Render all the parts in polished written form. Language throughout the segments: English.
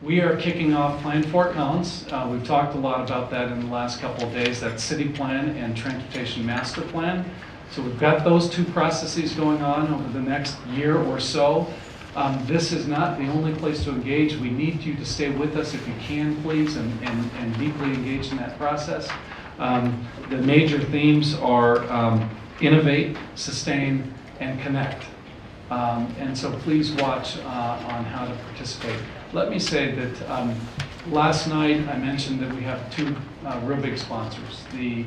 We are kicking off Plan Fort Collins. We've talked a lot about that in the last couple of days, that city plan and transportation master plan. So we've got those two processes going on over the next year or so. This is not the only place to engage. We need you to stay with us if you can, please, and deeply engage in that process. The major themes are innovate, sustain, and connect. And so please watch on how to participate. Let me say that last night I mentioned that we have two real big sponsors. The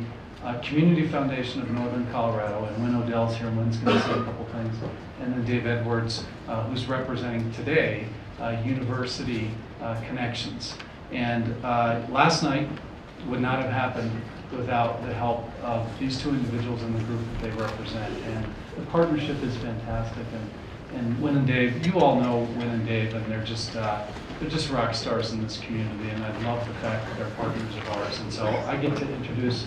Community Foundation of Northern Colorado, and Wynn Odell's here, and Wynn's going to say a couple things, and then Dave Edwards, who's representing today University Connections. And last night would not have happened without the help of these two individuals in the group that they represent. And the partnership is fantastic. And Wynn and Dave, you all know Wynn and Dave, and they're just rock stars in this community. And I love the fact that they're partners of ours. And so I get to introduce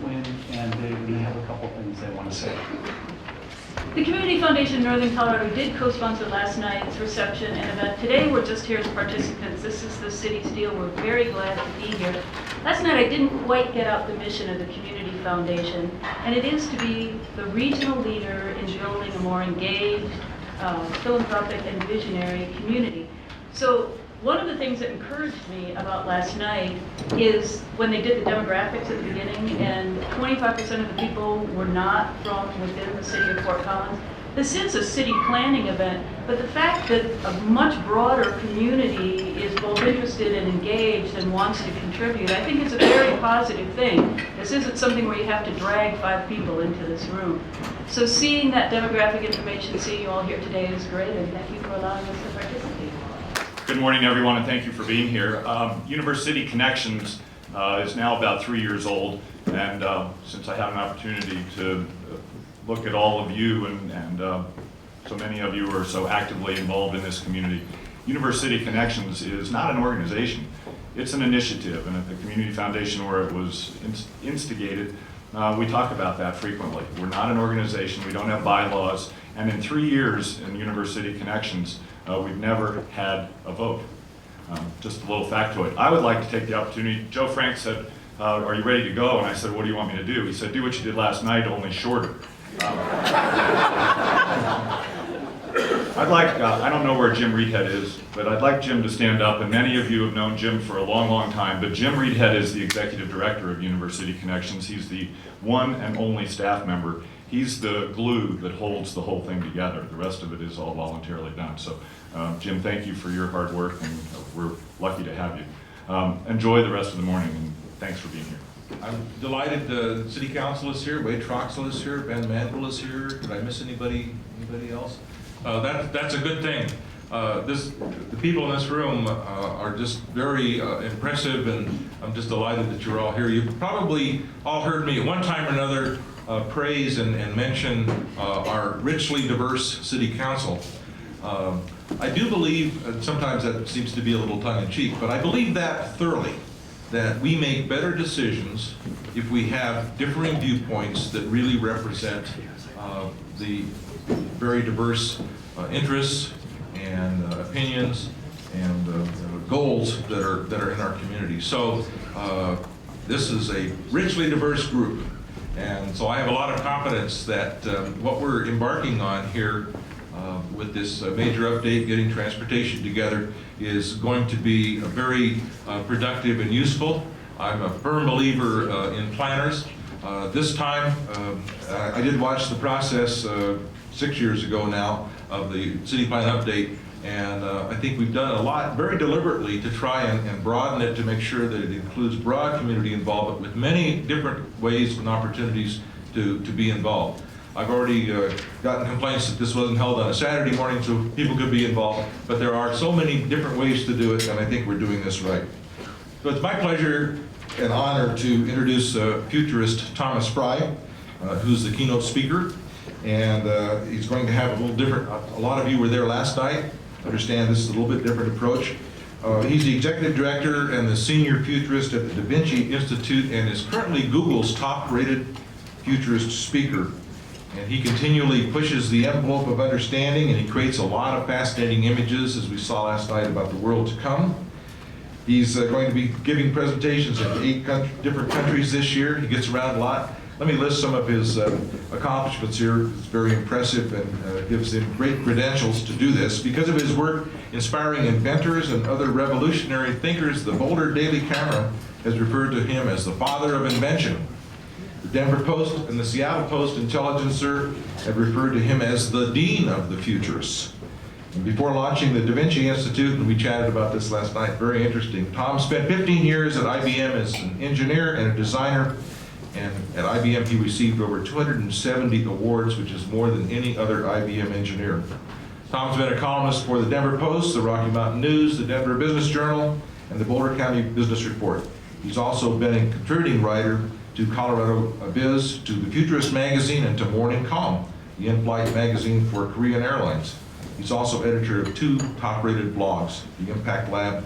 Wynn and Dave, and they have a couple things they want to say. The Community Foundation of Northern Colorado did co-sponsor last night's reception and event. Today we're just here as participants. This is the city's deal. We're very glad to be here. Last night I didn't quite get out the mission of the Community Foundation, and it is to be the regional leader in building a more engaged, philanthropic and visionary community. So one of the things that encouraged me about last night is when they did the demographics at the beginning, and 25% of the people were not from within the city of Fort Collins. This is a city planning event, but the fact that a much broader community is both interested and engaged and wants to contribute, I think is a very positive thing. This isn't something where you have to drag 5 people into this room. So seeing that demographic information, seeing you all here today is great, and thank you for allowing us to participate. Good morning, everyone, and thank you for being here. University Connections is now about 3 years old, and since I had an opportunity to look at all of you and so many of you are so actively involved in this community, University Connections is not an organization. It's an initiative, and at the Community Foundation where it was instigated, we talk about that frequently. We're not an organization, we don't have bylaws, and in 3 years in University Connections, we've never had a vote. Just a little factoid. I would like to take the opportunity. Joe Frank said, are you ready to go? And I said, what do you want me to do? He said, do what you did last night, only shorter. I'd like, I don't know where Jim Reedhead is, but I'd like Jim to stand up, and many of you have known Jim for a long, long time, but Jim Reedhead is the executive director of University Connections. He's the one and only staff member. He's the glue that holds the whole thing together. The rest of it is all voluntarily done. So, Jim, thank you for your hard work, and we're lucky to have you. Enjoy the rest of the morning, and thanks for being here. I'm delighted the City Council is here, Wade Troxel is here, Ben Mandel is here. Did I miss anybody else? That's a good thing. The people in this room are just very impressive, and I'm just delighted that you're all here. You've probably all heard me at one time or another praise and mention our richly diverse City Council. I do believe, and sometimes that seems to be a little tongue-in-cheek, but I believe that thoroughly, that we make better decisions if we have differing viewpoints that really represent the very diverse interests and opinions and goals that are in our community. So this is a richly diverse group, and so I have a lot of confidence that what we're embarking on here with this major update, getting transportation together, is going to be very productive and useful. I'm a firm believer in planners. This time, I did watch the process 6 years ago now of the city plan update, and I think we've done a lot very deliberately to try and broaden it to make sure that it includes broad community involvement with many different ways and opportunities to be involved. I've already gotten complaints that this wasn't held on a Saturday morning so people could be involved, but there are so many different ways to do it, and I think we're doing this right. So it's my pleasure and honor to introduce futurist Thomas Frey, who's the keynote speaker, and he's going to have a little different, a lot of you were there last night, understand this is a little bit different approach. He's the executive director and the senior futurist at the Da Vinci Institute, and is currently Google's top-rated futurist speaker. And he continually pushes the envelope of understanding, and he creates a lot of fascinating images, as we saw last night, about the world to come. He's going to be giving presentations in 8 different countries this year. He gets around a lot. Let me list some of his accomplishments here. It's very impressive and gives him great credentials to do this. Because of his work inspiring inventors and other revolutionary thinkers, the Boulder Daily Camera has referred to him as the father of invention. The Denver Post and the Seattle Post Intelligencer have referred to him as the dean of the futurists. And before launching the Da Vinci Institute, and we chatted about this last night, very interesting, Tom spent 15 years at IBM as an engineer and a designer. And at IBM, he received over 270 awards, which is more than any other IBM engineer. Tom's been a columnist for the Denver Post, the Rocky Mountain News, the Denver Business Journal, and the Boulder County Business Report. He's also been a contributing writer to Colorado Biz, to the Futurist magazine, and to Morning Calm, the in-flight magazine for Korean Airlines. He's also editor of 2 top-rated blogs, The Impact Lab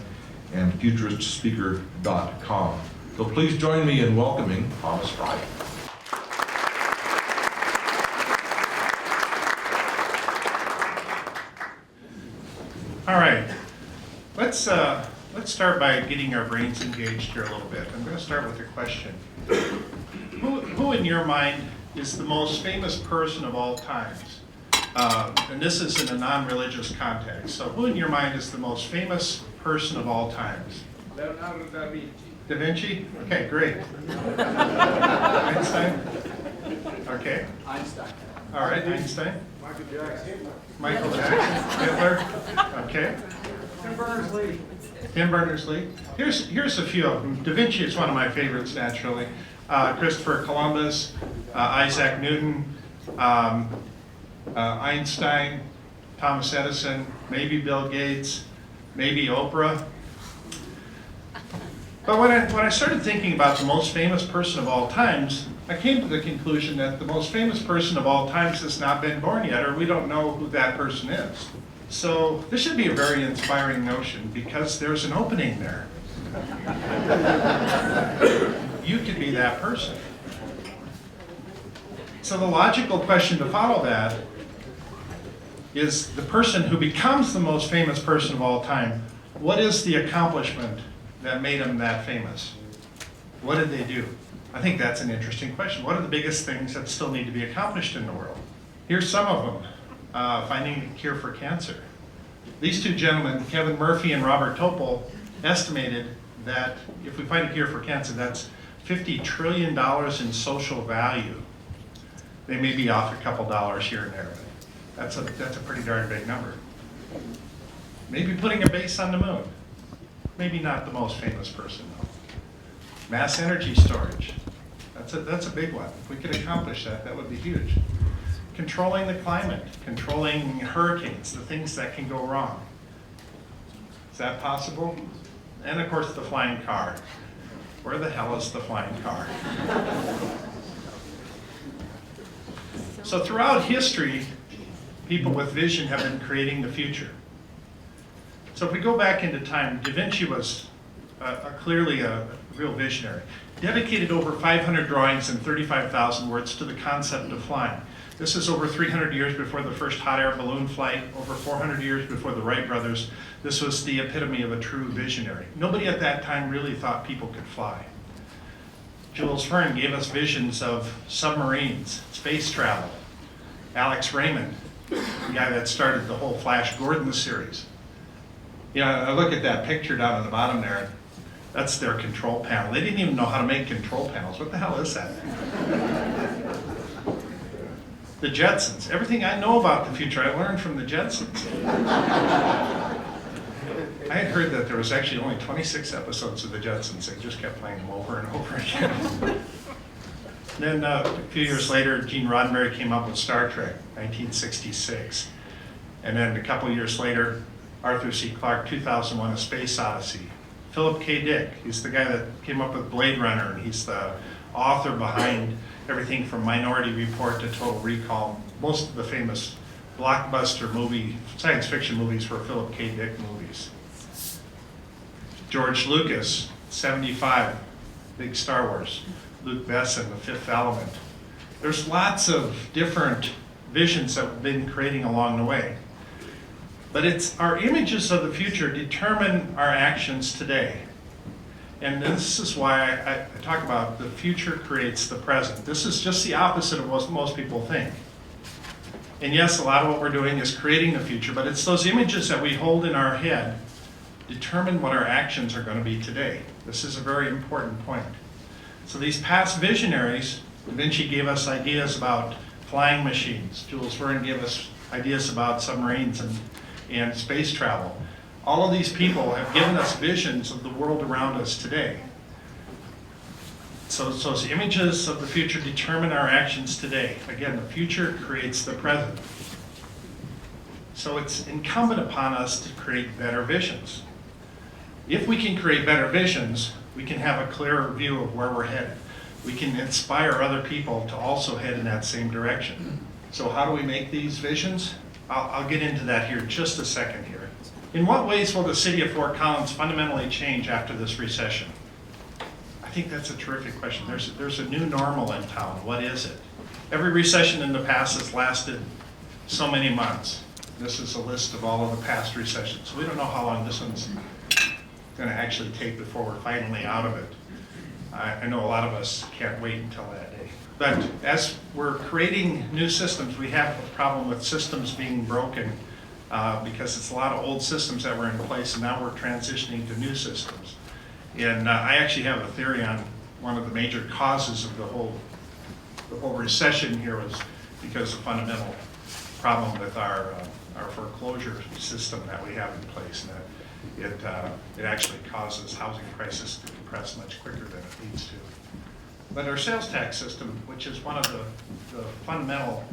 and FuturistSpeaker.com. So please join me in welcoming Thomas Frey. All right, let's start by getting our brains engaged here a little bit. I'm going to start with a question. Who in your mind is the most famous person of all times? And this is in a non-religious context. So who in your mind is the most famous person of all times? Leonardo da Vinci. Da Vinci? Okay, great. Einstein? Okay. Einstein. All right, Einstein. Michael Jackson. Michael Jackson. Hitler? Okay. Tim Berners-Lee. Tim Berners-Lee. Here's a few of them. Da Vinci is one of my favorites, naturally. Christopher Columbus, Isaac Newton, Einstein, Thomas Edison, maybe Bill Gates, maybe Oprah. But when I started thinking about the most famous person of all times, I came to the conclusion that the most famous person of all times has not been born yet, or we don't know who that person is. So this should be a very inspiring notion because there's an opening there. You could be that person. So the logical question to follow that is the person who becomes the most famous person of all time, what is the accomplishment that made them that famous? What did they do? I think that's an interesting question. What are the biggest things that still need to be accomplished in the world? Here's some of them. Finding a cure for cancer. These 2 gentlemen, Kevin Murphy and Robert Topol, estimated that if we find a cure for cancer, that's $50 trillion in social value. They may be off a couple dollars here and there, but that's a pretty darn big number. Maybe putting a base on the moon. Maybe not the most famous person, though. Mass energy storage. That's a big one. If we could accomplish that, that would be huge. Controlling the climate, controlling hurricanes, the things that can go wrong. Is that possible? And of course, the flying car. Where the hell is the flying car? So throughout history, people with vision have been creating the future. So if we go back into time, Da Vinci was clearly a real visionary. Dedicated over 500 drawings and 35,000 words to the concept of flying. This is over 300 years before the first hot air balloon flight, over 400 years before the Wright brothers. This was the epitome of a true visionary. Nobody at that time really thought people could fly. Jules Verne gave us visions of submarines, space travel. Alex Raymond, the guy that started the whole Flash Gordon series. You know, I look at that picture down at the bottom there. That's their control panel. They didn't even know how to make control panels. What the hell is that? The Jetsons. Everything I know about the future, I learned from the Jetsons. I had heard that there was actually only 26 episodes of the Jetsons. They just kept playing them over and over again. Then a few years later, Gene Roddenberry came up with Star Trek, 1966. And then a couple years later, Arthur C. Clarke, 2001: A Space Odyssey. Philip K. Dick, he's the guy that came up with Blade Runner, and he's the author behind everything from Minority Report to Total Recall. Most of the famous blockbuster movie, science fiction movies were Philip K. Dick movies. George Lucas, 75, big Star Wars. Luke Besson, The Fifth Element. There's lots of different visions that we've been creating along the way. But it's our images of the future determine our actions today. And this is why I talk about the future creates the present. This is just the opposite of what most people think. And yes, a lot of what we're doing is creating the future, but it's those images that we hold in our head determine what our actions are going to be today. This is a very important point. So these past visionaries, Da Vinci gave us ideas about flying machines. Jules Verne gave us ideas about submarines and space travel. All of these people have given us visions of the world around us today. So those images of the future determine our actions today. Again, the future creates the present. So it's incumbent upon us to create better visions. If we can create better visions, we can have a clearer view of where we're headed. We can inspire other people to also head in that same direction. So how do we make these visions? I'll get into that here in just a second here. In what ways will the city of Fort Collins fundamentally change after this recession? I think that's a terrific question. There's a new normal in town. What is it? Every recession in the past has lasted so many months. This is a list of all of the past recessions. So we don't know how long this one's going to actually take before we're finally out of it. I know a lot of us can't wait until that day. But as we're creating new systems, we have a problem with systems being broken because it's a lot of old systems that were in place, and now we're transitioning to new systems. And I actually have a theory on one of the major causes of the whole recession here was because of the fundamental problem with our foreclosure system that we have in place, and that it actually causes housing prices to compress much quicker than it needs to. But our sales tax system, which is one of the fundamental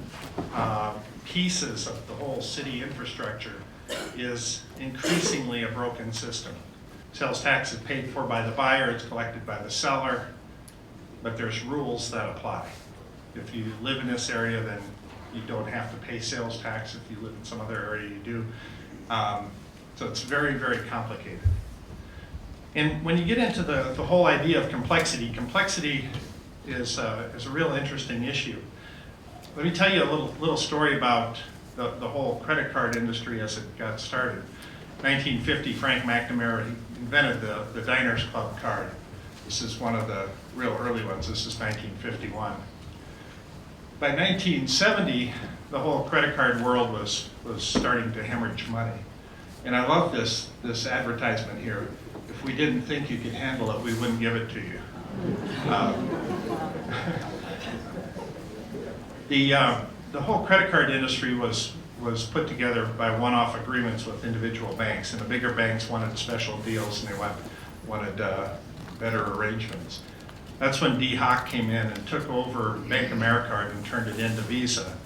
pieces of the whole city infrastructure, is increasingly a broken system. Sales tax is paid for by the buyer, it's collected by the seller, but there's rules that apply. If you live in this area, then you don't have to pay sales tax. If you live in some other area, you do. So it's very, very complicated. And when you get into the whole idea of complexity, complexity is a real interesting issue. Let me tell you a little story about the whole credit card industry as it got started. 1950, Frank McNamara invented the Diners Club card. This is one of the real early ones. This is 1951. By 1970, the whole credit card world was starting to hemorrhage money. And I love this advertisement here. If we didn't think you could handle it, we wouldn't give it to you. The whole credit card industry was put together by one-off agreements with individual banks, and the bigger banks wanted special deals and they wanted better arrangements. That's when D. Hock came in and took over Bank Americard and turned it into Visa.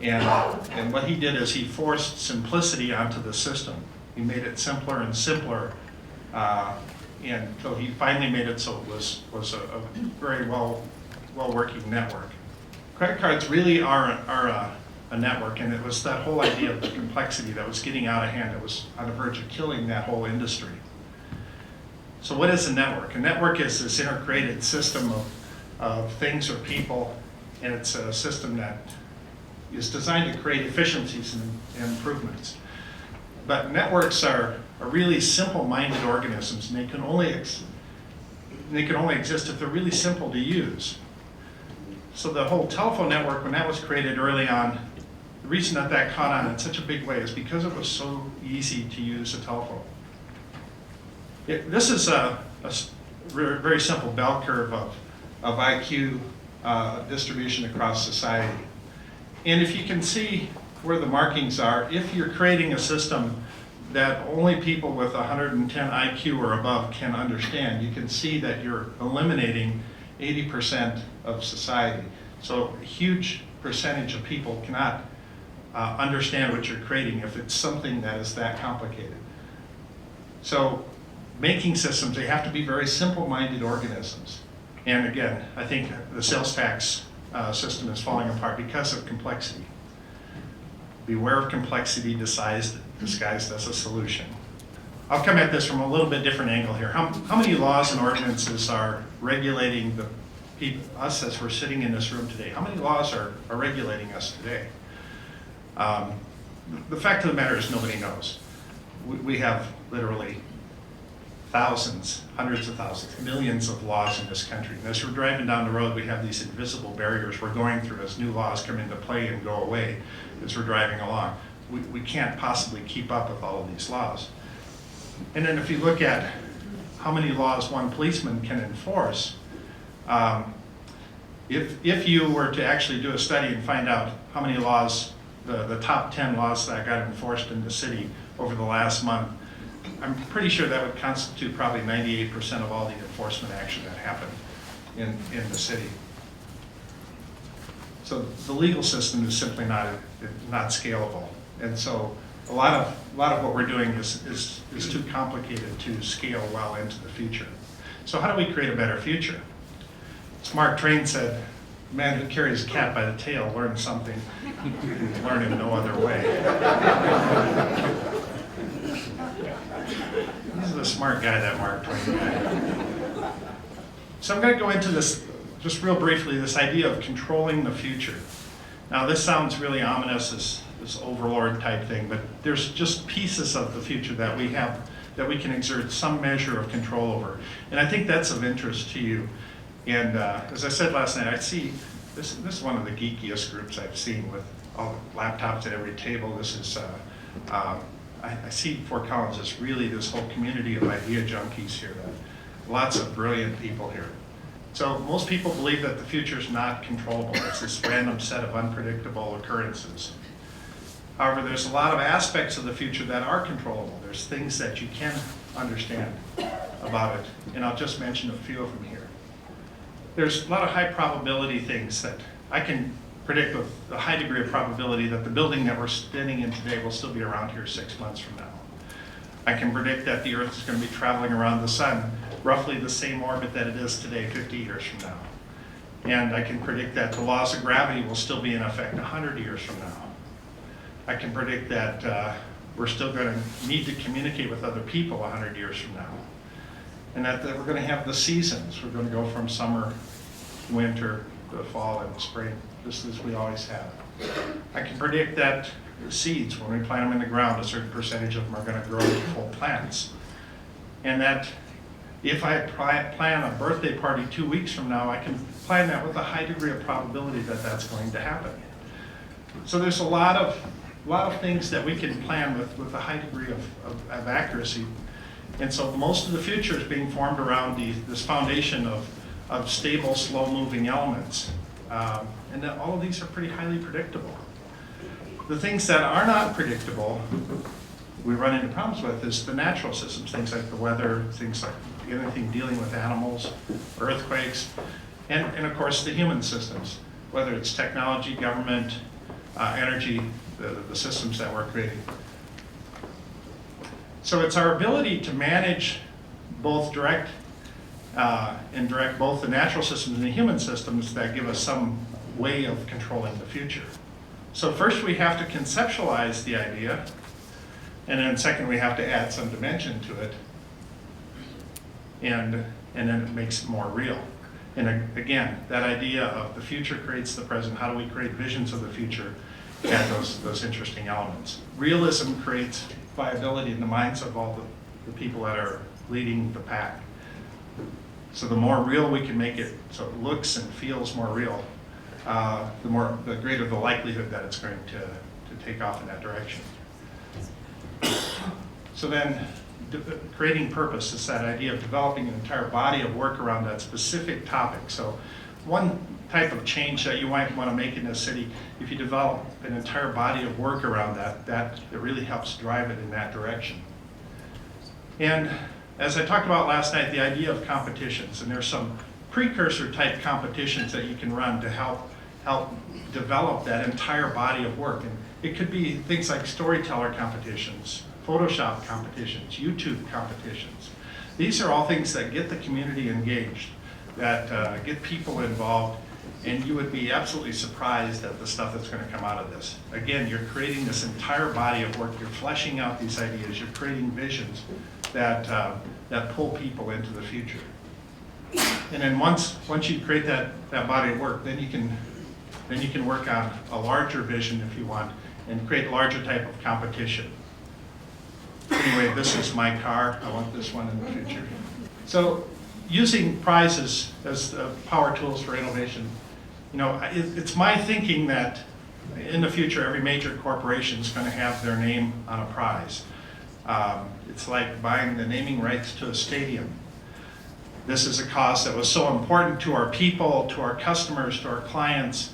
And what he did is he forced simplicity onto the system. He made it simpler and simpler, and so he finally made it so it was a very well working network. Credit cards really are a network, and it was that whole idea of the complexity that was getting out of hand. It was on the verge of killing that whole industry. So what is a network? A network is this intercreated system of things or people, and it's a system that is designed to create efficiencies and improvements. But networks are really simple-minded organisms, and they can only exist if they're really simple to use. So the whole telephone network, when that was created early on, the reason that caught on in such a big way is because it was so easy to use a telephone. This is a very simple bell curve of IQ distribution across society. And if you can see where the markings are, if you're creating a system that only people with 110 IQ or above can understand, you can see that you're eliminating 80% of society. So a huge percentage of people cannot understand what you're creating if it's something that is that complicated. So making systems, they have to be very simple-minded organisms. And again, I think the sales tax system is falling apart because of complexity. Beware of complexity disguised as a solution. I'll come at this from a little bit different angle here. How many laws and ordinances are regulating us as we're sitting in this room today? How many laws are regulating us today? The fact of the matter is nobody knows. We have literally thousands, hundreds of thousands, millions of laws in this country. And as we're driving down the road, we have these invisible barriers we're going through as new laws come into play and go away as we're driving along. We can't possibly keep up with all of these laws. And then if you look at how many laws one policeman can enforce, if you were to actually do a study and find out how many laws, the top 10 laws that got enforced in the city over the last month, I'm pretty sure that would constitute probably 98% of all the enforcement action that happened in the city. So the legal system is simply not scalable. And so a lot of what we're doing is too complicated to scale well into the future. So how do we create a better future? As Mark Twain said, the man who carries a cat by the tail learns something you can learn in no other way. He's a smart guy, that Mark Twain guy. So I'm going to go into this, just real briefly, this idea of controlling the future. Now this sounds really ominous, this overlord type thing, but there's just pieces of the future that we have that we can exert some measure of control over. And I think that's of interest to you. And as I said last night, I see, this is one of the geekiest groups I've seen with all the laptops at every table. This is, I see Fort Collins as really this whole community of idea junkies here. Lots of brilliant people here. So most people believe that the future is not controllable. It's this random set of unpredictable occurrences. However, there's a lot of aspects of the future that are controllable. There's things that you can understand about it, and I'll just mention a few of them here. There's a lot of high probability things that I can predict with a high degree of probability that the building that we're standing in today will still be around here 6 months from now. I can predict that the Earth is going to be traveling around the sun roughly the same orbit that it is today 50 years from now. And I can predict that the laws of gravity will still be in effect 100 years from now. I can predict that we're still going to need to communicate with other people 100 years from now. And that we're going to have the seasons. We're going to go from summer, winter, to fall and spring, just as we always have. I can predict that the seeds, when we plant them in the ground, a certain percentage of them are going to grow into full plants. And that if I plan a birthday party 2 weeks from now, I can plan that with a high degree of probability that that's going to happen. So there's a lot of things that we can plan with a high degree of accuracy. And so most of the future is being formed around this foundation of stable, slow-moving elements. And that all of these are pretty highly predictable. The things that are not predictable, we run into problems with, is the natural systems, things like the weather, things like anything dealing with animals, earthquakes, and of course the human systems, whether it's technology, government, energy, the systems that we're creating. So it's our ability to manage both direct both the natural systems and the human systems that give us some way of controlling the future. So first we have to conceptualize the idea, and then second we have to add some dimension to it, and then it makes it more real. And again, that idea of the future creates the present. How do we create visions of the future? Add those interesting elements. Realism creates viability in the minds of all the people that are leading the pack. So the more real we can make it, so it looks and feels more real, the greater the likelihood that it's going to take off in that direction. So then, creating purpose is that idea of developing an entire body of work around that specific topic. So one type of change that you might want to make in a city, if you develop an entire body of work around that it really helps drive it in that direction. And as I talked about last night, the idea of competitions, and there's some precursor type competitions that you can run to help develop that entire body of work. And it could be things like storyteller competitions, Photoshop competitions, YouTube competitions. These are all things that get the community engaged, that get people involved, and you would be absolutely surprised at the stuff that's going to come out of this. Again, you're creating this entire body of work, you're fleshing out these ideas, you're creating visions that pull people into the future. And then once you create that body of work, then you can work on a larger vision if you want, and create a larger type of competition. anyway, this is my car. I want this one in the future. So using prizes as power tools for innovation, you know, it's my thinking that in the future, every major corporation is going to have their name on a prize. It's like buying the naming rights to a stadium. This is a cause that was so important to our people, to our customers, to our clients,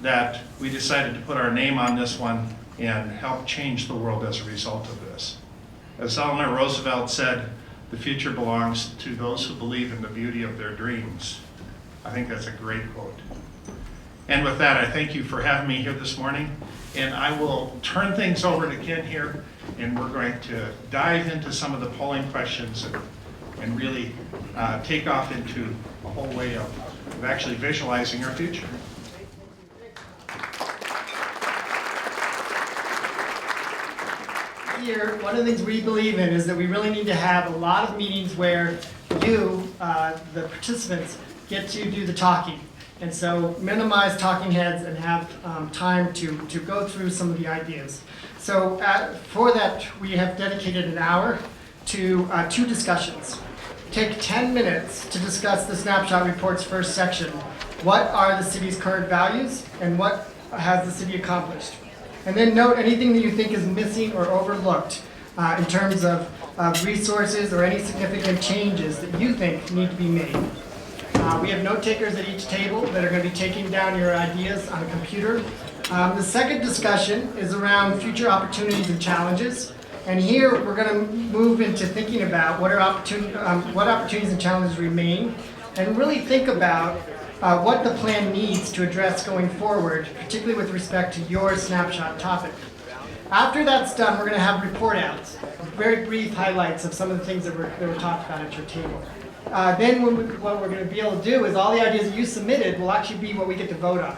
that we decided to put our name on this one and help change the world as a result of this. As Eleanor Roosevelt said, the future belongs to those who believe in the beauty of their dreams. I think that's a great quote. And with that, I thank you for having me here this morning. And I will turn things over to Ken here, and we're going to dive into some of the polling questions and really take off into a whole way of actually visualizing our future. Here, one of the things we believe in is that we really need to have a lot of meetings where you, the participants, get to do the talking. And so minimize talking heads and have time to go through some of the ideas. So for that, we have dedicated an hour to 2 discussions. Take 10 minutes to discuss the snapshot report's first section. What are the city's current values and what has the city accomplished? And then note anything that you think is missing or overlooked in terms of resources or any significant changes that you think need to be made. We have note takers at each table that are going to be taking down your ideas on a computer. The second discussion is around future opportunities and challenges. And here we're going to move into thinking about what opportunities and challenges remain, and really think about what the plan needs to address going forward, particularly with respect to your snapshot topic. After that's done, we're going to have report outs, very brief highlights of some of the things that were talked about at your table. Then what we're going to be able to do is all the ideas that you submitted will actually be what we get to vote on.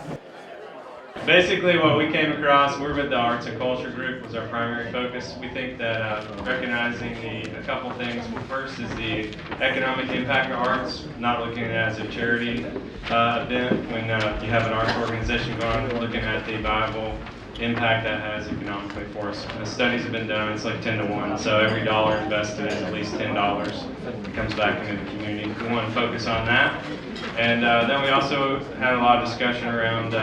Basically what we came across, we're with the arts and culture group, was our primary focus. We think that recognizing a couple things. First is the economic impact of arts, not looking at it as a charity event when you have an arts organization going on, looking at the viable impact that has economically for us. The studies have been done, it's like 10 to 1, so every dollar invested is at least $10 that comes back into the community. We want to focus on that. And then we also had a lot of discussion around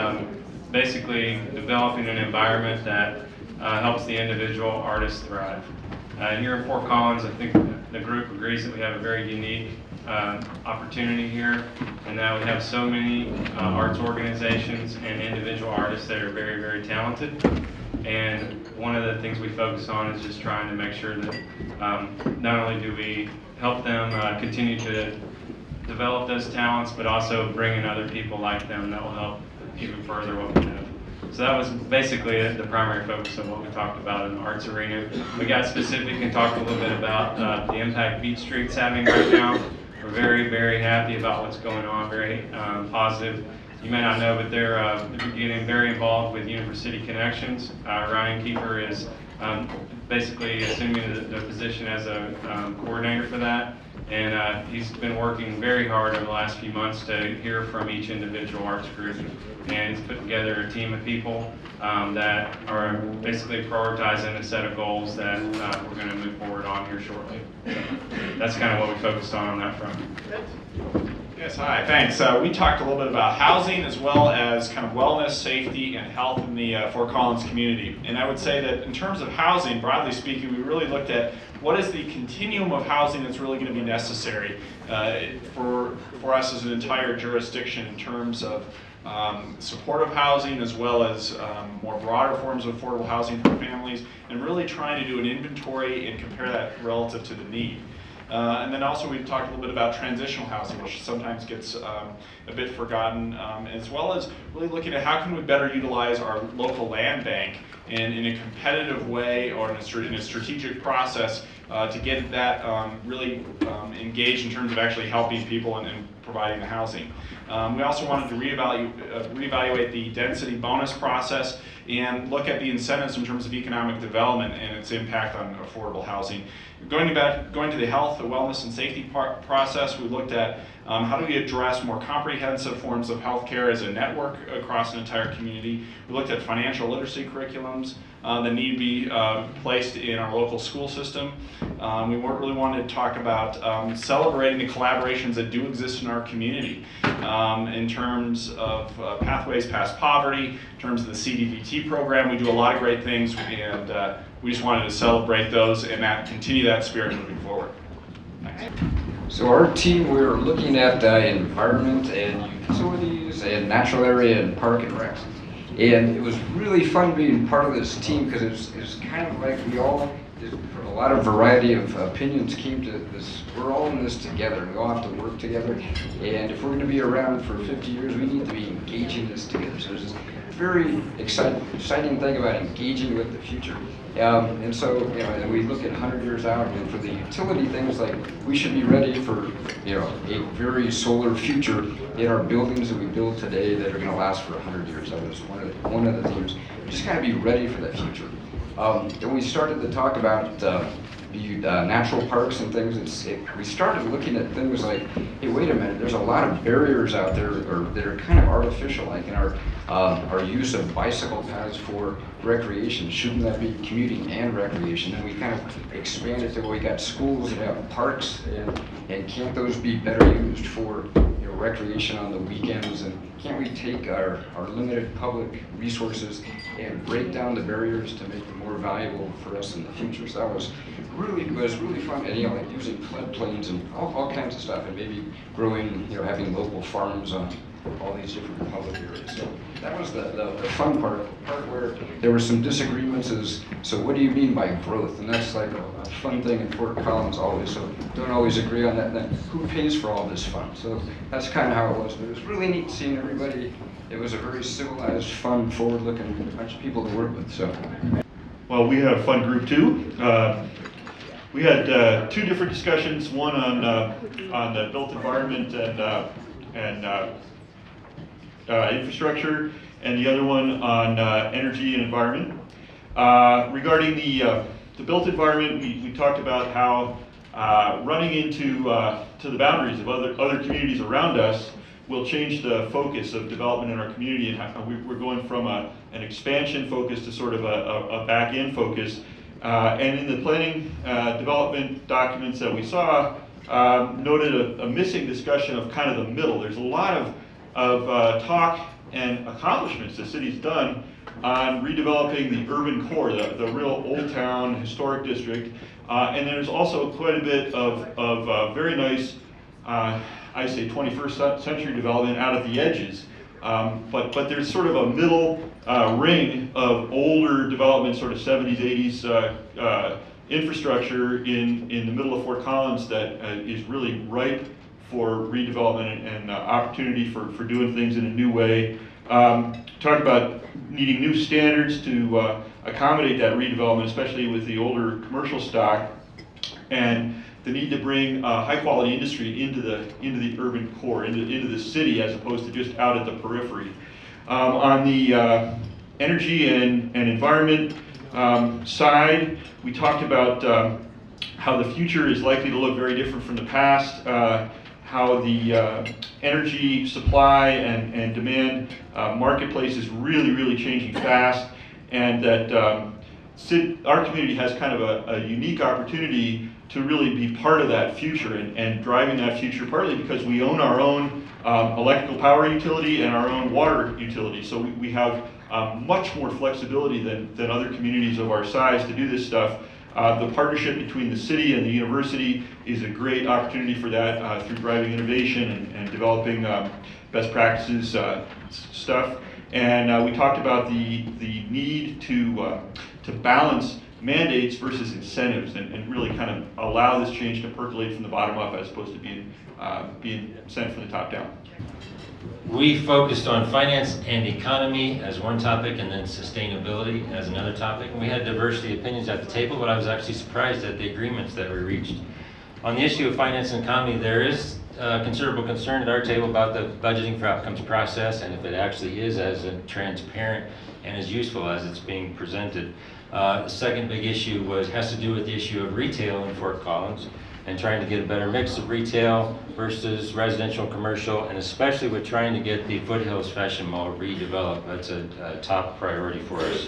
basically developing an environment that helps the individual artist thrive. Here in Fort Collins, I think the group agrees that we have a very unique opportunity here, and that we have so many arts organizations and individual artists that are very, very talented. And one of the things we focus on is just trying to make sure that not only do we help them continue to develop those talents, but also bring in other people like them that will help even further what we have. So that was basically the primary focus of what we talked about in the arts arena. We got specific and talked a little bit about the impact Beach Street's having right now. We're very, very happy about what's going on, very positive. You may not know, but they're getting very involved with University Connections. Ryan Kiefer is basically assuming the position as a coordinator for that. And he's been working very hard over the last few months to hear from each individual arts group. And he's put together a team of people that are basically prioritizing a set of goals that we're going to move forward on here shortly. So that's kind of what we focused on that front. Yes, hi, thanks. We talked a little bit about housing as well as kind of wellness, safety, and health in the Fort Collins community. And I would say that in terms of housing, broadly speaking, we really looked at what is the continuum of housing that's really going to be necessary for us as an entire jurisdiction in terms of supportive housing as well as more broader forms of affordable housing for families, and really trying to do an inventory and compare that relative to the need. And then also we talked a little bit about transitional housing, which sometimes gets a bit forgotten, as well as really looking at how can we better utilize our local land bank in a competitive way or in a strategic process to get that really engaged in terms of actually helping people and providing the housing. We also wanted to reevaluate the density bonus process and look at the incentives in terms of economic development and its impact on affordable housing. Going to the health, the wellness, and safety process, we looked at How do we address more comprehensive forms of healthcare as a network across an entire community? We looked at financial literacy curriculums that need to be placed in our local school system. We really wanted to talk about celebrating the collaborations that do exist in our community in terms of pathways past poverty, in terms of the CDBT program. We do a lot of great things, and we just wanted to celebrate those and continue that spirit moving forward. Thanks. So our team, we're looking at environment and utilities and natural area and park and recs. And it was really fun being part of this team because it was kind of like we all, from a lot of variety of opinions, came to this, we're all in this together. We all have to work together. And if we're going to be around for 50 years, we need to be engaging this together. So there's this very exciting thing about engaging with the future. And so, and we look at 100 years out, and for the utility things, like we should be ready for, a very solar future in our buildings that we build today that are going to last for 100 years. That was one of the themes. We just got to be ready for that future. And we started to talk about the natural parks and things. We started looking at things like, hey, wait a minute, there's a lot of barriers out there that are kind of artificial, like in our use of bicycle paths for recreation. Shouldn't that be commuting and recreation? And we kind of expanded to where we got schools that have parks, and can't those be better used for recreation on the weekends? And can't we take our limited public resources and break down the barriers to make them more valuable for us in the future? So that was really fun, and like using floodplains and all kinds of stuff, and maybe growing, having local farms on all these different public areas. So that was the fun part where there were some disagreements is, so what do you mean by growth? And that's like a fun thing in Fort Collins always, so don't always agree on that. And then who pays for all this fun? So that's kind of how it was, but it was really neat seeing everybody. It was a very civilized, fun, forward-looking bunch of people to work with. So. Well, we had a fun group too. We had two different discussions, one on the built environment and infrastructure, and the other one on energy and environment. Regarding the built environment, we talked about how running into to the boundaries of other communities around us will change the focus of development in our community, and how we're going from an expansion focus to sort of a back-end focus. And in the planning development documents that we saw, noted a missing discussion of kind of the middle. There's a lot of talk and accomplishments the city's done on redeveloping the urban core, the real old town historic district. And there's also quite a bit of very nice, I say 21st century development out at the edges. But there's sort of a middle ring of older development, sort of 70s, 80s infrastructure in the middle of Fort Collins that is really ripe for redevelopment and opportunity for doing things in a new way. Talk about needing new standards to accommodate that redevelopment, especially with the older commercial stock, and the need to bring high quality industry into the urban core, into the city, as opposed to just out at the periphery. On the energy and environment side, we talked about how the future is likely to look very different from the past, how the energy supply and demand marketplace is really changing fast, and that our community has kind of a unique opportunity to really be part of that future and driving that future, partly because we own our own electrical power utility and our own water utility. So we have much more flexibility than other communities of our size to do this stuff. The partnership between the city and the university is a great opportunity for that through driving innovation and developing best practices stuff. And we talked about the need to balance mandates versus incentives and really kind of allow this change to percolate from the bottom up as opposed to being sent from the top down. We focused on finance and economy as one topic, and then sustainability as another topic. And we had diversity of opinions at the table, but I was actually surprised at the agreements that were reached. On the issue of finance and economy, there is considerable concern at our table about the budgeting for outcomes process, and if it actually is as transparent and as useful as it's being presented. The second big issue has to do with the issue of retail in Fort Collins. and trying to get a better mix of retail versus residential and commercial, and especially with trying to get the Foothills Fashion Mall redeveloped. That's a top priority for us.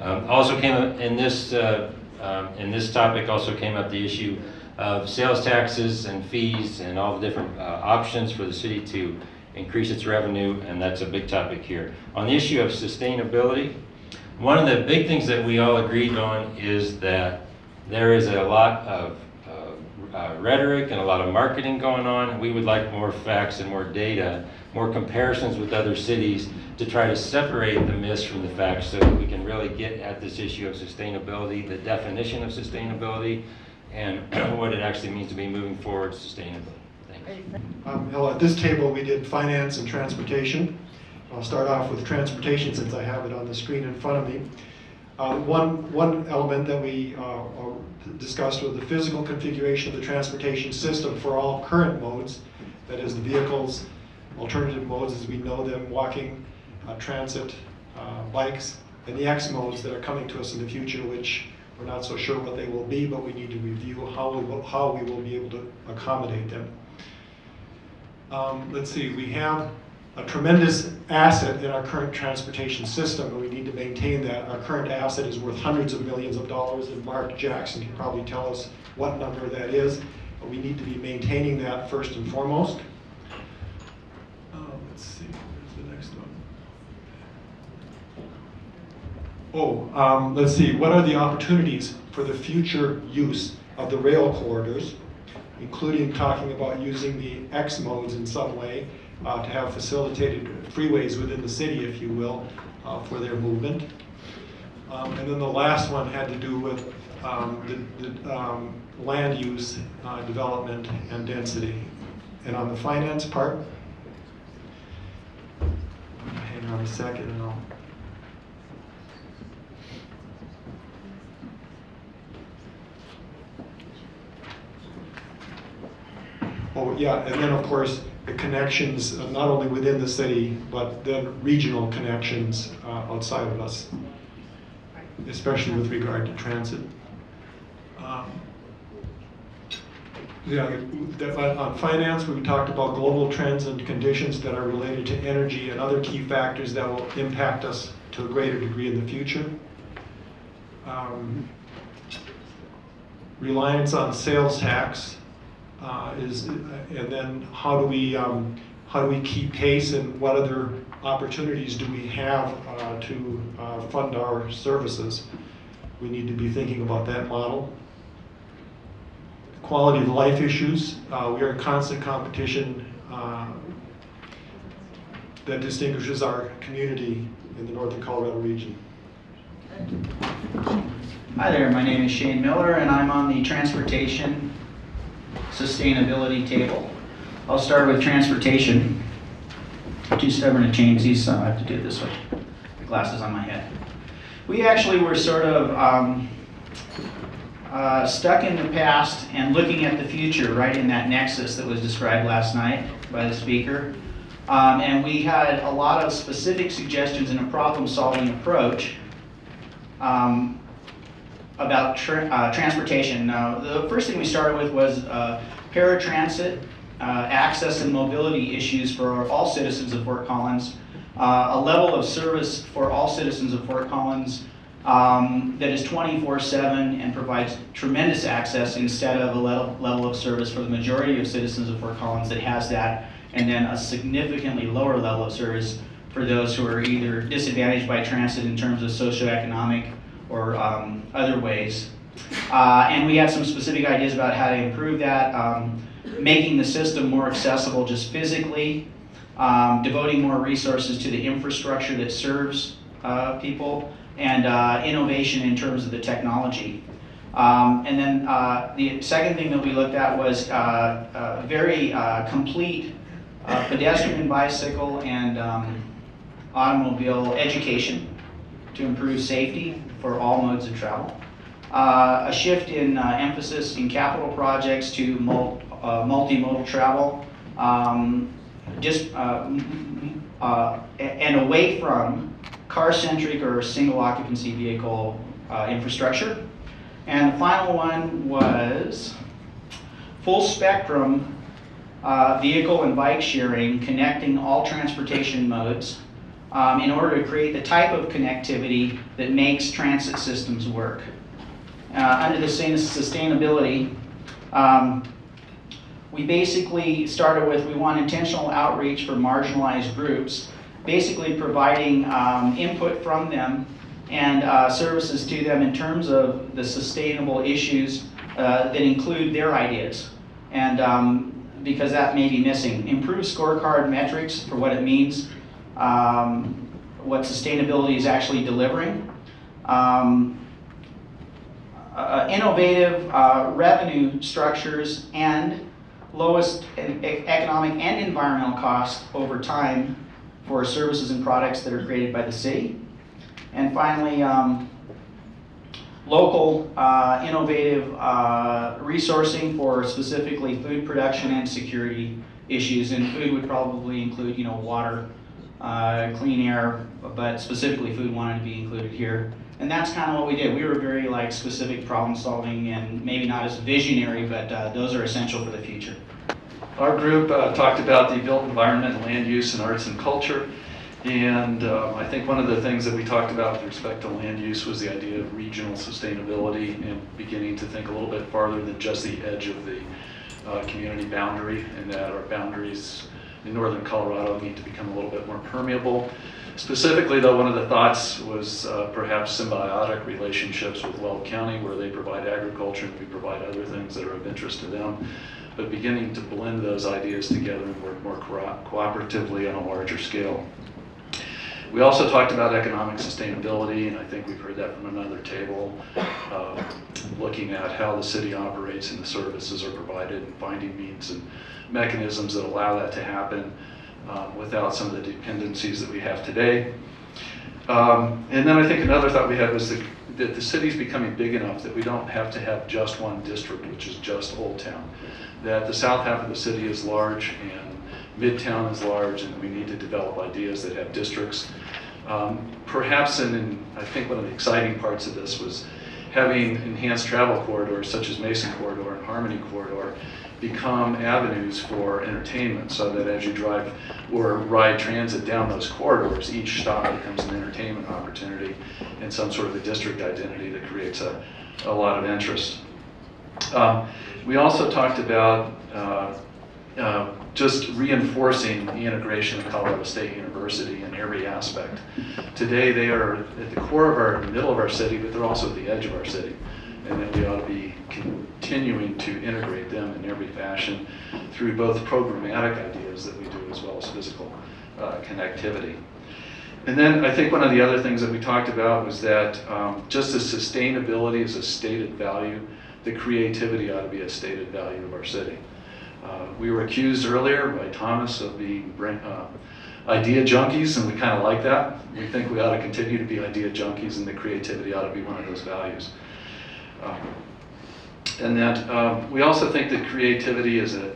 Also came up in this topic also came up the issue of sales taxes and fees and all the different options for the city to increase its revenue, and that's a big topic here. On the issue of sustainability, one of the big things that we all agreed on is that there is a lot of rhetoric and a lot of marketing going on. We would like more facts and more data, more comparisons with other cities to try to separate the myths from the facts so that we can really get at this issue of sustainability, the definition of sustainability, and what it actually means to be moving forward sustainably. Thanks. Hello, at this table we did finance and transportation. I'll start off with transportation since I have it on the screen in front of me. One element that we discussed was the physical configuration of the transportation system for all current modes, that is the vehicles, alternative modes as we know them, walking, transit, bikes, and the X modes that are coming to us in the future, which we're not so sure what they will be, but we need to review how we will be able to accommodate them. Let's see, we have a tremendous asset in our current transportation system, and we need to maintain that. Our current asset is worth hundreds of millions of dollars, and Mark Jackson can probably tell us what number that is, but we need to be maintaining that first and foremost. Let's see, where's the next one? Let's see, what are the opportunities for the future use of the rail corridors, including talking about using the X modes in some way, to have facilitated freeways within the city, if you will, for their movement. And then the last one had to do with the land use, development, and density. And on the finance part, hang on a second and I'll... Oh yeah, and then of course the connections not only within the city, but then regional connections outside of us, especially with regard to transit. On finance, we talked about global trends and conditions that are related to energy and other key factors that will impact us to a greater degree in the future. Reliance on sales tax. And then how do we keep pace, and what other opportunities do we have to fund our services? We need to be thinking about that model. Quality of life issues. We are in constant competition that distinguishes our community in the Northern Colorado region. Hi there, my name is Shane Miller, and I'm on the transportation sustainability table. I'll start with transportation. I'm too stubborn to change these, so I have to do it this way. The glasses on my head. We actually were sort of stuck in the past and looking at the future, right in that nexus that was described last night by the speaker. And we had a lot of specific suggestions in a problem-solving approach about transportation. The first thing we started with was paratransit, access and mobility issues for all citizens of Fort Collins, a level of service for all citizens of Fort Collins that is 24/7 and provides tremendous access instead of a level of service for the majority of citizens of Fort Collins that has that, and then a significantly lower level of service for those who are either disadvantaged by transit in terms of socioeconomic or other ways. And we had some specific ideas about how to improve that, making the system more accessible just physically, devoting more resources to the infrastructure that serves people, and innovation in terms of the technology. And then the second thing that we looked at was very complete pedestrian, bicycle, and automobile education to improve safety for all modes of travel. A shift in emphasis in capital projects to multimodal travel, and away from car-centric or single occupancy vehicle infrastructure. And the final one was full spectrum vehicle and bike sharing, connecting all transportation modes in order to create the type of connectivity that makes transit systems work. Under the sustainability, we basically started with, we want intentional outreach for marginalized groups, basically providing input from them and services to them in terms of the sustainable issues that include their ideas. And because that may be missing. Improved scorecard metrics for what it means, what sustainability is actually delivering. Innovative revenue structures and lowest economic and environmental costs over time for services and products that are created by the city. And finally, local innovative resourcing for specifically food production and security issues. And food would probably include, water, clean air, but specifically food wanted to be included here. And that's kind of what we did. We were very specific problem solving and maybe not as visionary, but those are essential for the future. Our group talked about the built environment, land use, and arts and culture. And I think one of the things that we talked about with respect to land use was the idea of regional sustainability and beginning to think a little bit farther than just the edge of the community boundary, and that our boundaries in northern Colorado need to become a little bit more permeable. Specifically, though, one of the thoughts was perhaps symbiotic relationships with Weld County, where they provide agriculture and we provide other things that are of interest to them, but beginning to blend those ideas together and work more cooperatively on a larger scale. We also talked about economic sustainability, and I think we've heard that from another table, looking at how the city operates and the services are provided and finding means and mechanisms that allow that to happen without some of the dependencies that we have today. And then I think another thought we had was that the city's becoming big enough that we don't have to have just one district, which is just Old Town. That the south half of the city is large and Midtown is large, and we need to develop ideas that have districts. Perhaps, and I think one of the exciting parts of this was having enhanced travel corridors such as Mason Corridor and Harmony Corridor become avenues for entertainment, so that as you drive or ride transit down those corridors, each stop becomes an entertainment opportunity and some sort of a district identity that creates a lot of interest. We also talked about just reinforcing the integration of Colorado State University in every aspect. Today they are at the core of our, middle of our city, but they're also at the edge of our city. And that we ought to be continuing to integrate them in every fashion through both programmatic ideas that we do as well as physical connectivity. And then I think one of the other things that we talked about was that just as sustainability is a stated value, the creativity ought to be a stated value of our city. We were accused earlier by Thomas of being idea junkies, and we kind of like that. We think we ought to continue to be idea junkies, and the creativity ought to be one of those values. And that we also think that creativity is an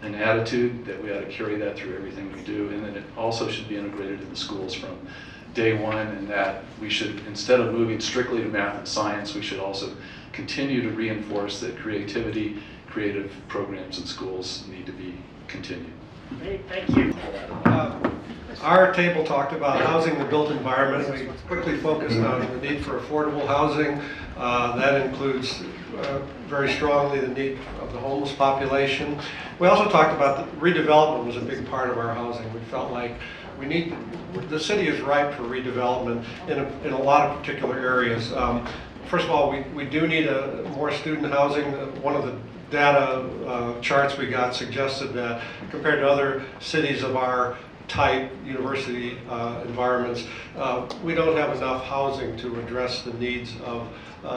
attitude, that we ought to carry that through everything we do, and that it also should be integrated in the schools from day one, and that we should, instead of moving strictly to math and science, we should also continue to reinforce that creativity, creative programs in schools need to be continued. Great, thank you. Our table talked about housing the built environment. We quickly focused on the need for affordable housing. That includes very strongly the need of the homeless population. We also talked about that redevelopment was a big part of our housing. We felt like the city is ripe for redevelopment in a lot of particular areas. First of all, we do need more student housing. One of the data charts we got suggested that compared to other cities of our type, university environments, we don't have enough housing to address the needs of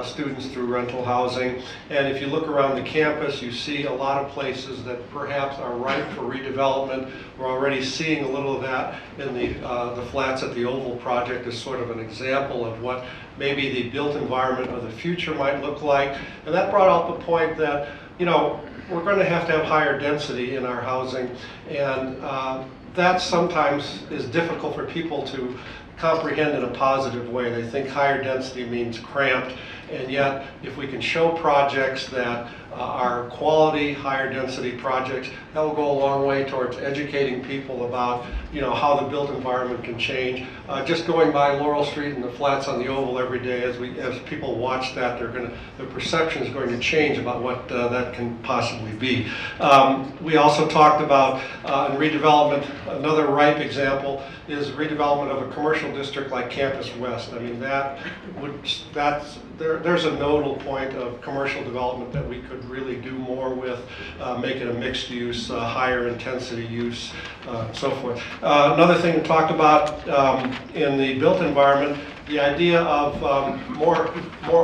students through rental housing. And if you look around the campus, you see a lot of places that perhaps are ripe for redevelopment. We're already seeing a little of that in the flats at the Oval project as sort of an example of what maybe the built environment of the future might look like. And that brought out the point that, we're going to have higher density in our housing, and that sometimes is difficult for people to comprehend in a positive way. They think higher density means cramped, And yet, if we can show projects that are quality, higher density projects, that will go a long way towards educating people about, how the built environment can change. Just going by Laurel Street and the flats on the Oval every day, as people watch that, the perception is going to change about what that can possibly be. We also talked about in redevelopment. Another ripe example is redevelopment of a commercial district like Campus West. I mean, there's a nodal point of commercial development that we could really do more with, make it a mixed use, higher intensity use, so forth. Another thing we talked about in the built environment, the idea of more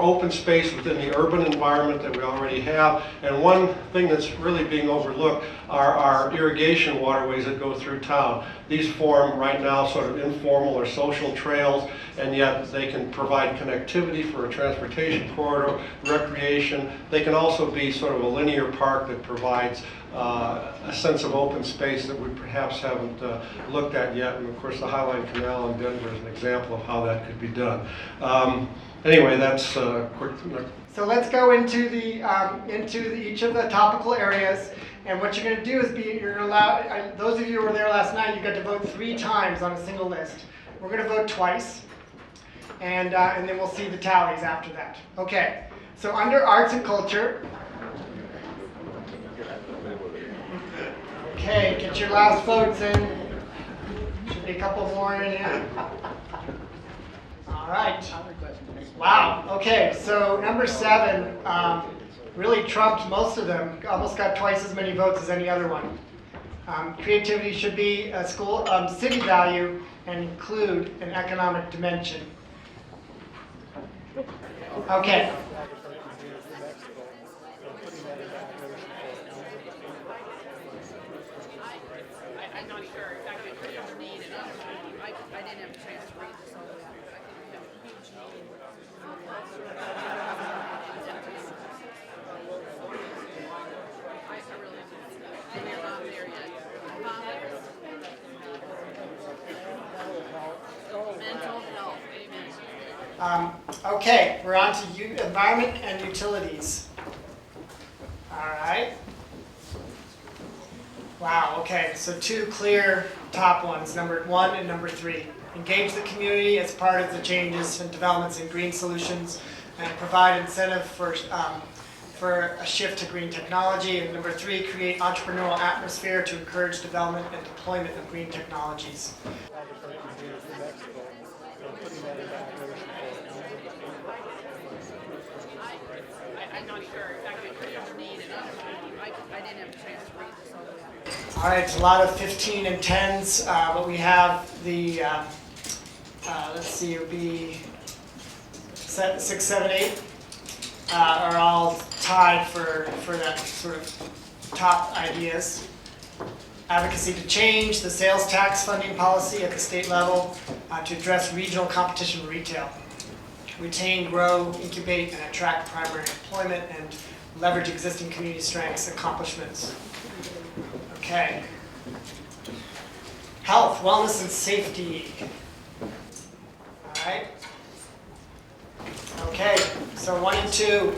open space within the urban environment that we already have. And one thing that's really being overlooked are our irrigation waterways that go through town. These form right now sort of informal or social trails, and yet they can provide connectivity for a transportation corridor, recreation. They can also be sort of a linear park that provides a sense of open space that we perhaps haven't looked at yet. And of course, the Highline Canal in Denver is an example of how that could be done. Anyway, that's quick. So let's go into each of the topical areas. And what you're going to do is you're allowed, those of you who were there last night, you got to vote 3 times on a single list. We're going to vote twice, and then we'll see the tallies after that. Okay, so under arts and culture, okay, get your last votes in. Should be a couple more in here. All right. Wow, okay, so number 7, really trumped most of them, almost got twice as many votes as any other one. Creativity should be a city value and include an economic dimension. Okay. I'm not sure exactly what you need, and I didn't have a chance to read this all the way through, but I think we have a huge need. I really and you're not there yet. Mental health, amen. Okay, we're on to environment and utilities. All right. Wow, okay, so 2 clear top ones, number 1 and number 3. Engage the community as part of the changes and developments in green solutions and provide incentive for a shift to green technology. And number 3, create entrepreneurial atmosphere to encourage development and deployment of green technologies. I'm not sure exactly what you need, and I didn't have a chance to read this all the way through. All right, it's a lot of 15 and 10s, but we have the, let's see, it would be 6, 7, 8 are all tied for that sort of top ideas. Advocacy to change the sales tax funding policy at the state level to address regional competition with retail. Retain, grow, incubate, and attract primary employment and leverage existing community strengths, accomplishments. Okay. Health, wellness, and safety. All right. Okay, so 1 and 2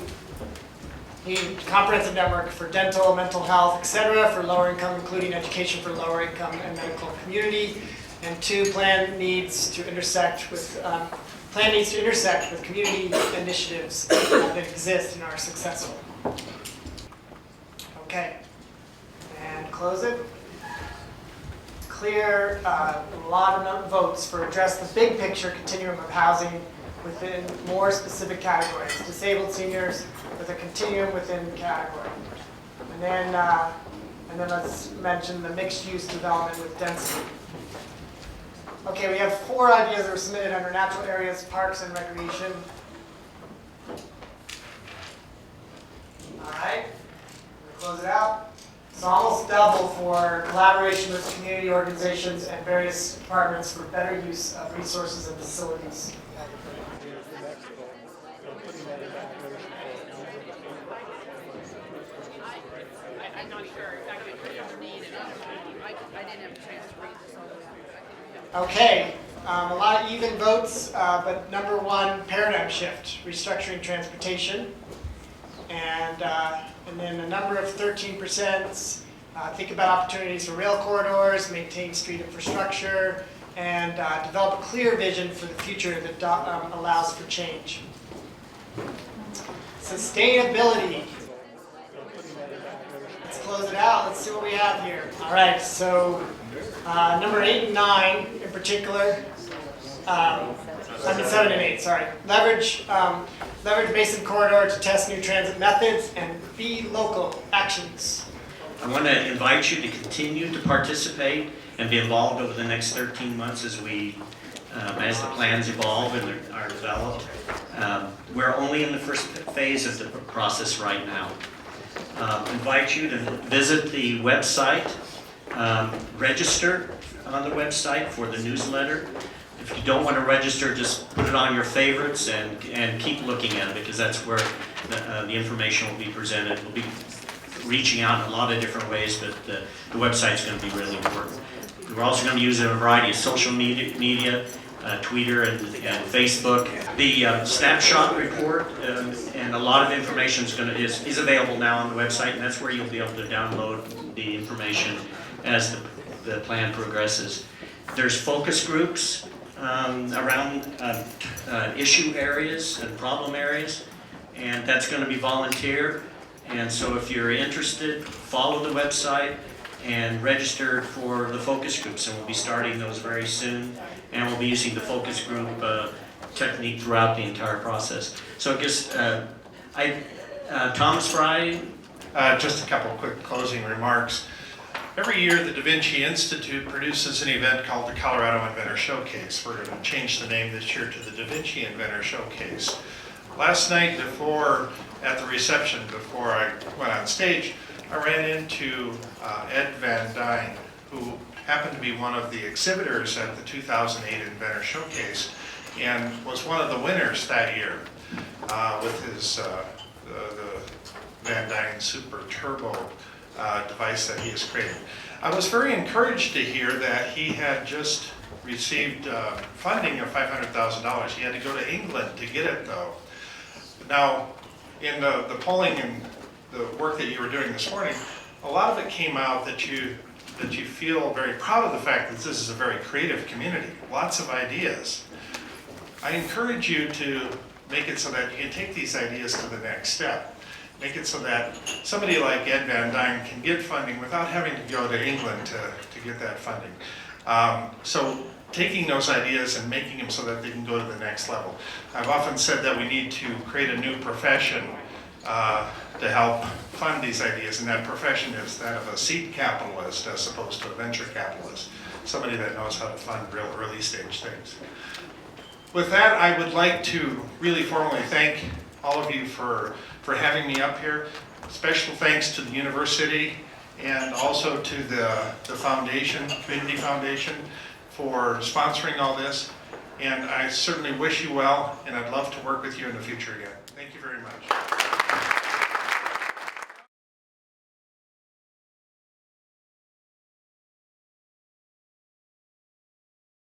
need comprehensive network for dental, mental health, etc. for lower income, including education for lower income and medical community. And 2, plan needs to intersect with community initiatives that exist and are successful. Okay, and close it. Clear a lot of votes for address the big picture continuum of housing within more specific categories. Disabled seniors with a continuum within the category. And then let's mention the mixed use development with density. Okay, we have 4 ideas that were submitted under natural areas, parks, and recreation. All right, close it out. It's almost double for collaboration with community organizations and various departments for better use of resources and facilities. I'm not sure exactly what you need, and I didn't have a chance to read this all the way through. Okay, A lot of even votes, but number one, paradigm shift, restructuring transportation. And then a number of 13%, think about opportunities for rail corridors, maintain street infrastructure, and develop a clear vision for the future that allows for change. Sustainability. Let's close it out. Let's see what we have here. All right, so number 8 and 9 in particular. 7 and 8, sorry. Leverage basin corridor to test new transit methods and be local actions. I want to invite you to continue to participate and be involved over the next 13 months as the plans evolve and are developed. We're only in the first phase of the process right now. Invite you to visit the website, register on the website for the newsletter. If you don't want to register, just put it on your favorites and keep looking at it, because that's where the information will be presented. We'll be reaching out in a lot of different ways, but the website's going to be really important. We're also going to use a variety of social media, Twitter and Facebook. The snapshot report and a lot of information is available now on the website, and that's where you'll be able to download the information as the plan progresses. There's focus groups around issue areas and problem areas, and that's going to be volunteer. And so if you're interested, follow the website and register for the focus groups, and we'll be starting those very soon, and we'll be using the focus group technique throughout the entire process. So I guess, Thomas Frey. Just a couple quick closing remarks. Every year, the Da Vinci Institute produces an event called the Colorado Inventor Showcase. We're going to change the name this year to the Da Vinci Inventor Showcase. Last night, at the reception, before I went on stage, I ran into Ed Van Dyne, who happened to be one of the exhibitors at the 2008 Inventor Showcase and was one of the winners that year with his the Van Dyne Super Turbo device that he has created. I was very encouraged to hear that he had just received funding of $500,000. He had to go to England to get it, though. Now, in the polling and the work that you were doing this morning, a lot of it came out that you feel very proud of the fact that this is a very creative community, lots of ideas. I encourage you to make it so that you can take these ideas to the next step. Make it so that somebody like Ed Van Dyne can get funding without having to go to England to get that funding. So taking those ideas and making them so that they can go to the next level. I've often said that we need to create a new profession to help fund these ideas, and that profession is that of a seed capitalist as opposed to a venture capitalist, somebody that knows how to fund real early stage things. With that, I would like to really formally thank all of you for having me up here. Special thanks to the university and also to the foundation, Community Foundation, for sponsoring all this. And I certainly wish you well, and I'd love to work with you in the future again. Thank you very much.